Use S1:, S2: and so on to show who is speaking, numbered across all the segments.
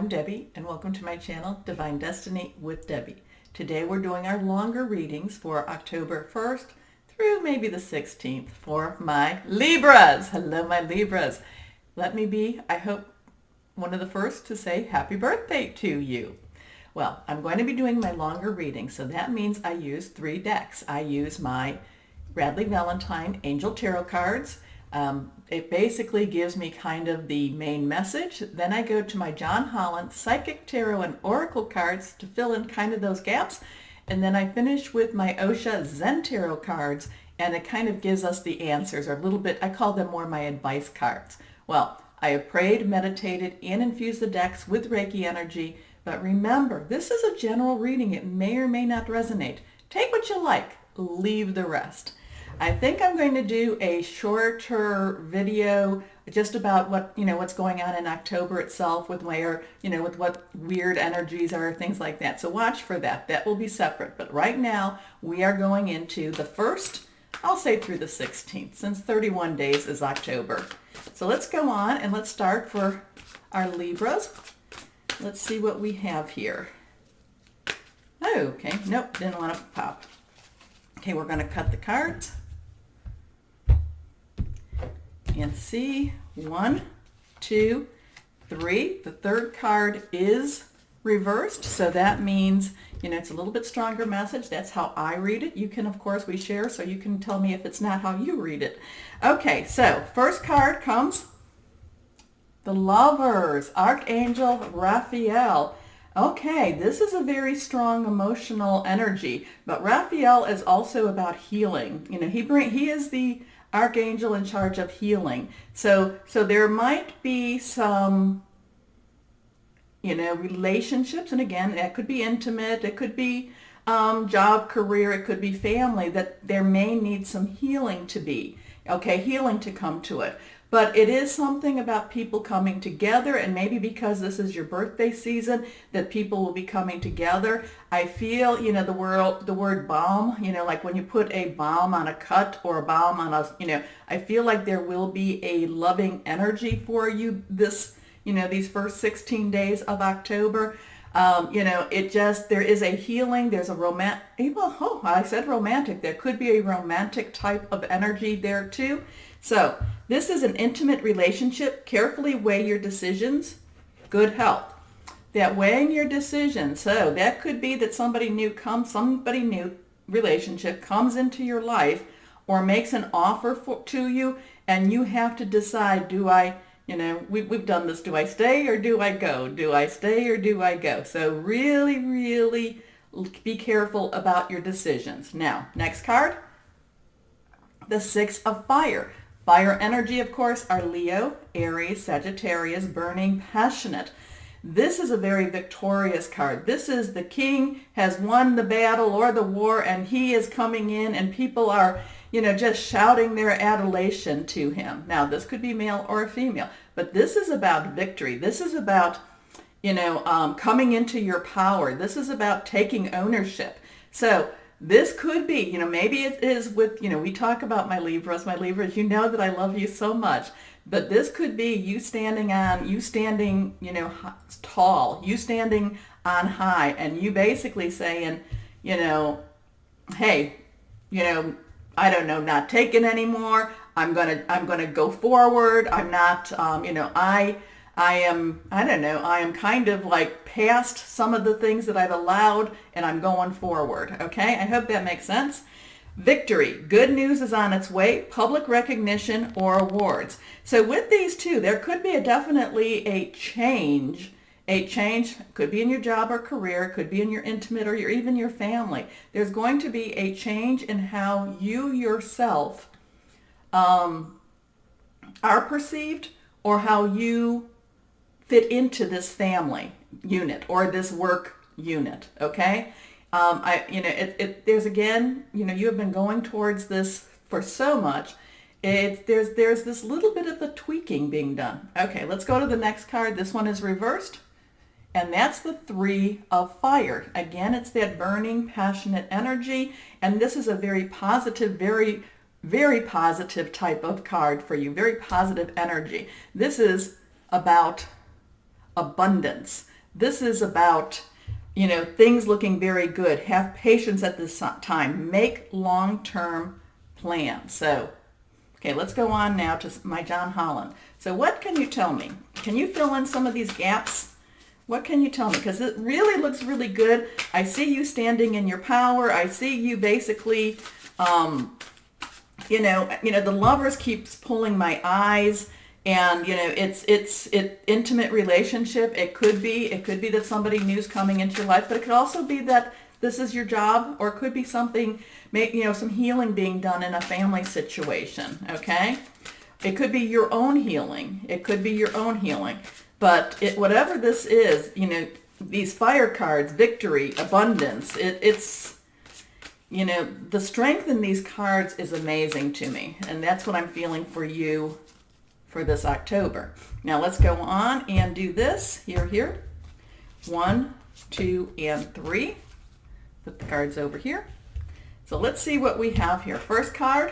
S1: I'm Debbie, and welcome to my channel, Divine Destiny with Debbie. Today we're doing our longer readings for October 1st through maybe the 16th for my Libras. Hello, my Libras. Let me be, I hope, one of the first to say happy birthday to you. Well, I'm going to be doing my longer reading, so that means I use 3 decks. I use my Radleigh Valentine Angel Tarot cards. It basically gives me kind of the main message. Then I go to my John Holland Psychic Tarot and Oracle cards to fill in kind of those gaps. And then I finish with my Osha Zen Tarot cards, and it kind of gives us the answers, or a little bit, I call them more my advice cards. Well, I have prayed, meditated, and infused the decks with Reiki energy. But remember, this is a general reading. It may or may not resonate. Take what you like, leave the rest. I think I'm going to do a shorter video just about what's going on in October itself with with what weird energies are, things like that. So watch for that. That will be separate. But right now we are going into the 1st, I'll say through the 16th, since 31 days is October. So let's go on and let's start for our Libras. Let's see what we have here. Oh, okay. Nope, didn't want to pop. Okay, we're going to cut the cards and see 1, 2, 3. The 3rd card is reversed, so that means it's a little bit stronger message. That's how I read it. You can, of course, we share, so you can tell me if it's not how you read it. Okay, so first card comes the Lovers, Archangel Raphael. Okay, this is a very strong emotional energy, but Raphael is also about healing. He is the archangel in charge of healing. So there might be some, relationships, and again, that could be intimate, it could be job, career, it could be family, that there may need some healing to come to it. But it is something about people coming together, and maybe because this is your birthday season, that people will be coming together. I feel, the word balm, like when you put a balm on a cut or a balm on I feel like there will be a loving energy for you these first 16 days of October. There is a healing, there's a I said romantic. There could be a romantic type of energy there too. So this is an intimate relationship. Carefully weigh your decisions. Good health. That weighing your decisions. So that could be that somebody new relationship comes into your life or makes an offer to you, and you have to decide, we've done this. Do I stay or do I go? Do I stay or do I go? So really, really be careful about your decisions. Now, next card, the 6 of Fire. Fire energy, of course, are Leo, Aries, Sagittarius, burning, passionate. This is a very victorious card. This is the king has won the battle or the war, and he is coming in, and people are, just shouting their adulation to him. Now, this could be male or female, but this is about victory. This is about, coming into your power. This is about taking ownership. So this could be, maybe it is with, we talk about my Libras, you know that I love you so much, but this could be you standing tall, you standing on high, and you basically saying, hey, I don't know, not taking anymore. I'm gonna go forward. I'm not, I am kind of like past some of the things that I've allowed, and I'm going forward. Okay, I hope that makes sense. Victory. Good news is on its way. Public recognition or awards. So with these two, there could be definitely a change. A change could be in your job or career, could be in your intimate or even your family. There's going to be a change in how you yourself are perceived, or how you fit into this family unit or this work unit. Okay, there's again, you have been going towards this for so much. There's this little bit of a tweaking being done. Okay, let's go to the next card. This one is reversed, and that's the 3 of Fire. Again, it's that burning, passionate energy, and this is a very positive, very, very positive type of card for you. Very positive energy. This is about abundance. This is about, things looking very good. Have patience at this time. Make long-term plans. So, okay, let's go on now to my John Holland. So what can you tell me? Can you fill in some of these gaps? What can you tell me? Because it really looks really good. I see you standing in your power. I see you basically, the Lovers keeps pulling my eyes, and it's intimate relationship. It could be that somebody new's coming into your life, but it could also be that this is your job, or it could be something, some healing being done in a family situation. Okay, it could be your own healing. But whatever this is, these fire cards, victory, abundance, it's the strength in these cards is amazing to me. And that's what I'm feeling for you for this October. Now let's go on and do this. Here. 1, 2, and 3. Put the cards over here. So let's see what we have here. First card.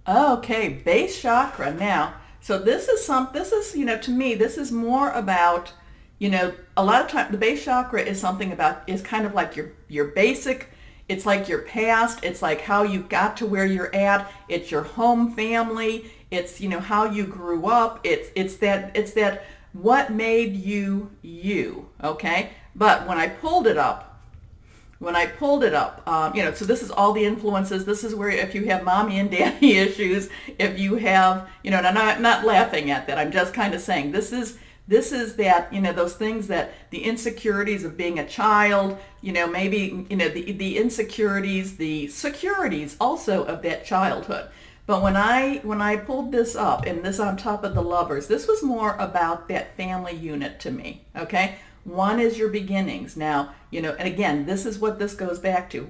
S1: Okay, base chakra. Now, so this is, to me, this is more about, a lot of times the base chakra is kind of like your basic, it's like your past, it's like how you got to where you're at, it's your home family, it's, how you grew up, it's that what made you you, okay? But when I pulled it up, so this is all the influences. This is where if you have mommy and daddy issues, if you have, and I'm not laughing at that. I'm just kind of saying this is that, those things that the insecurities of being a child, maybe, the insecurities, the securities also of that childhood. But when I pulled this up, and this on top of the Lovers, this was more about that family unit to me, okay? 1 is your beginnings. Now, and again, this is what this goes back to.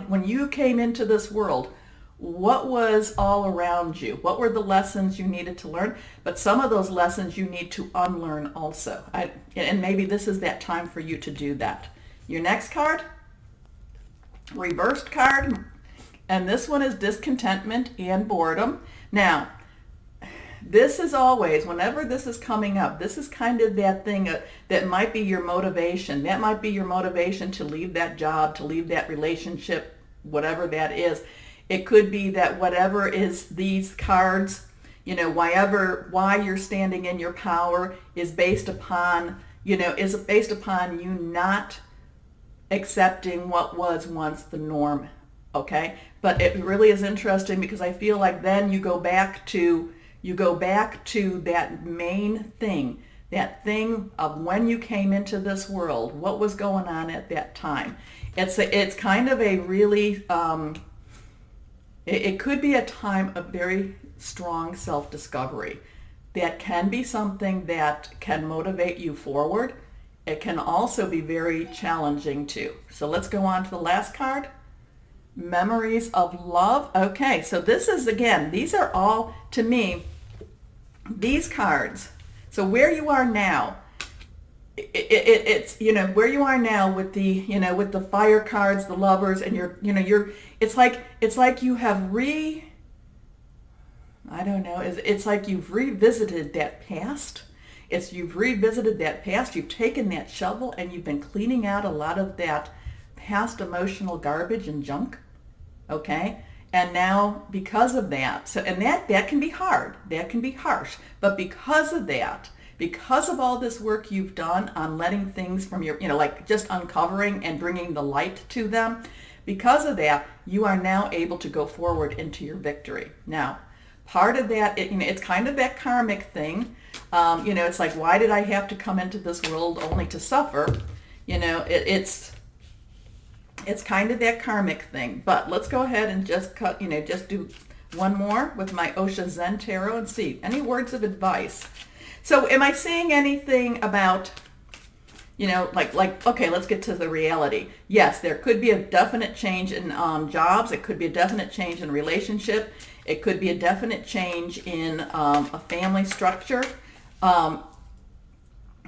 S1: When you came into this world, what was all around you? What were the lessons you needed to learn? But some of those lessons you need to unlearn also. And maybe this is that time for you to do that. Your next card, reversed card, and this one is discontentment and boredom. Now, this is always, whenever this is coming up, this is kind of that thing that might be your motivation. That might be your motivation to leave that job, to leave that relationship, whatever that is. It could be that whatever is these cards, why you're standing in your power is based upon, you not accepting what was once the norm, okay? But it really is interesting because I feel like then you go back to that main thing, that thing of when you came into this world, what was going on at that time. It's kind of a really, it could be a time of very strong self-discovery. That can be something that can motivate you forward. It can also be very challenging too. So let's go on to the last card. Memories of love. Okay, so this is, again, these are all, to me, these cards. So where you are now, it's where you are now with the with the fire cards, the Lovers, and it's like you have it's like you've revisited that past. You've revisited that past. You've taken that shovel and you've been cleaning out a lot of that past emotional garbage and junk. Okay? And now because of that, and that can be hard. That can be harsh. But because of that, because of all this work you've done on letting things from your, like just uncovering and bringing the light to them, because of that, you are now able to go forward into your victory. Now, part of that, it's kind of that karmic thing. It's like, why did I have to come into this world only to suffer? It's kind of that karmic thing. But let's go ahead and just do one more with my Osha Zen Tarot and see any words of advice. So am I seeing anything about, okay, let's get to the reality. Yes, there could be a definite change in jobs. It could be a definite change in relationship. It could be a definite change in a family structure.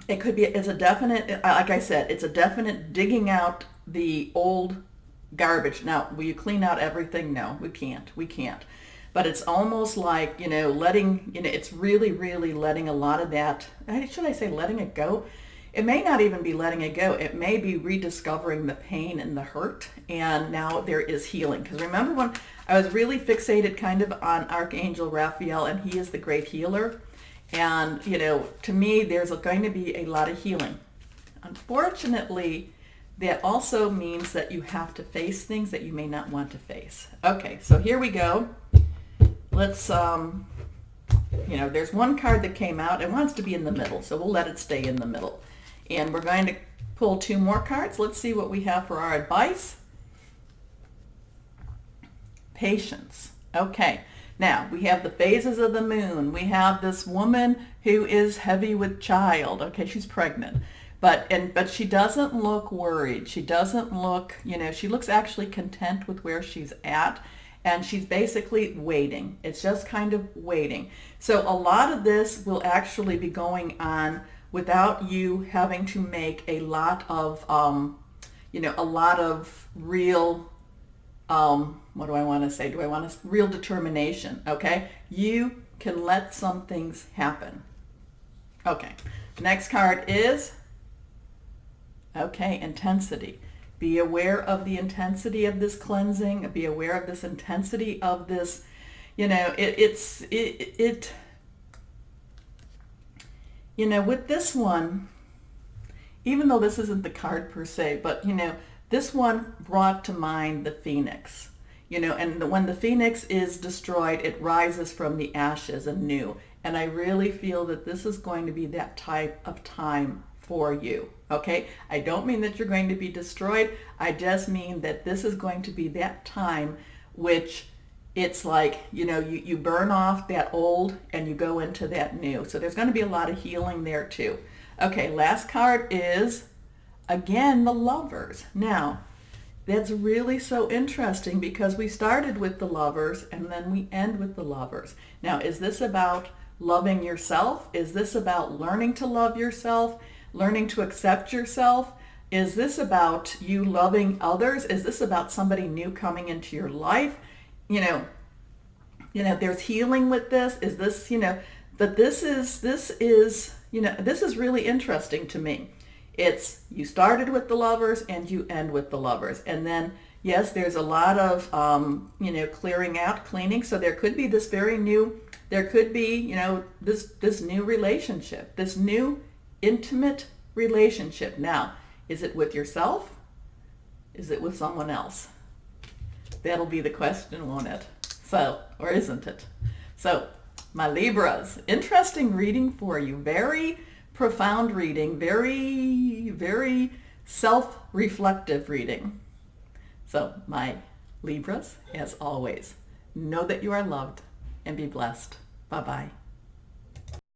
S1: It could be, it's a definite, like I said, it's a definite digging out the old garbage. Now, will you clean out everything? No, we can't. But it's almost like, letting, it's really, really letting a lot of that, should I say letting it go? it may not even be letting it go. It may be rediscovering the pain and the hurt, and now there is healing. Because remember when I was really fixated kind of on Archangel Raphael, and he is the great healer. And, you know, to me, there's going to be a lot of healing. Unfortunately, that also means that you have to face things that you may not want to face. Okay, so here we go. Let's, you know, there's one card that came out. It wants to be in the middle, so we'll let it stay in the middle. And we're going to pull 2 more cards. Let's see what we have for our advice. Patience. Okay. Now, we have the phases of the moon. We have this woman who is heavy with child. Okay, she's pregnant. But she doesn't look worried. She doesn't look, you know, she looks actually content with where she's at. And she's basically waiting. It's just kind of waiting. So a lot of this will actually be going on without you having to make a lot of, you know, a lot of real, what do I want to say? Real determination, okay? You can let some things happen. Okay, next card is, okay, intensity. Be aware of the intensity of this cleansing. Be aware of this intensity of this, you know, you know, with this one, even though this isn't the card per se, but, you know, this one brought to mind the phoenix, you know, and when the phoenix is destroyed, it rises from the ashes anew. And I really feel that this is going to be that type of time for you, okay? I don't mean that you're going to be destroyed. I just mean that this is going to be that time which it's like, you know, you burn off that old and you go into that new. So there's going to be a lot of healing there too. Okay, last card is, again, the Lovers. Now, that's really so interesting because we started with the Lovers and then we end with the Lovers. Now, is this about loving yourself? Is this about learning to love yourself? Learning to accept yourself? Is this about you loving others? Is this about somebody new coming into your life? You know, there's healing with this. Is this, you know, but this is, you know, this is really interesting to me. It's, you started with the Lovers and you end with the Lovers. And then, yes, there's a lot of, you know, clearing out, cleaning. So there could be this very new, there could be, you know, this new relationship, this new intimate relationship. Now, is it with yourself? Is it with someone else? That'll be the question, won't it? So, or isn't it? So, my Libras, interesting reading for you. Very profound reading, very, very self-reflective reading. So, my Libras, as always, know that you are loved and be blessed. Bye-bye.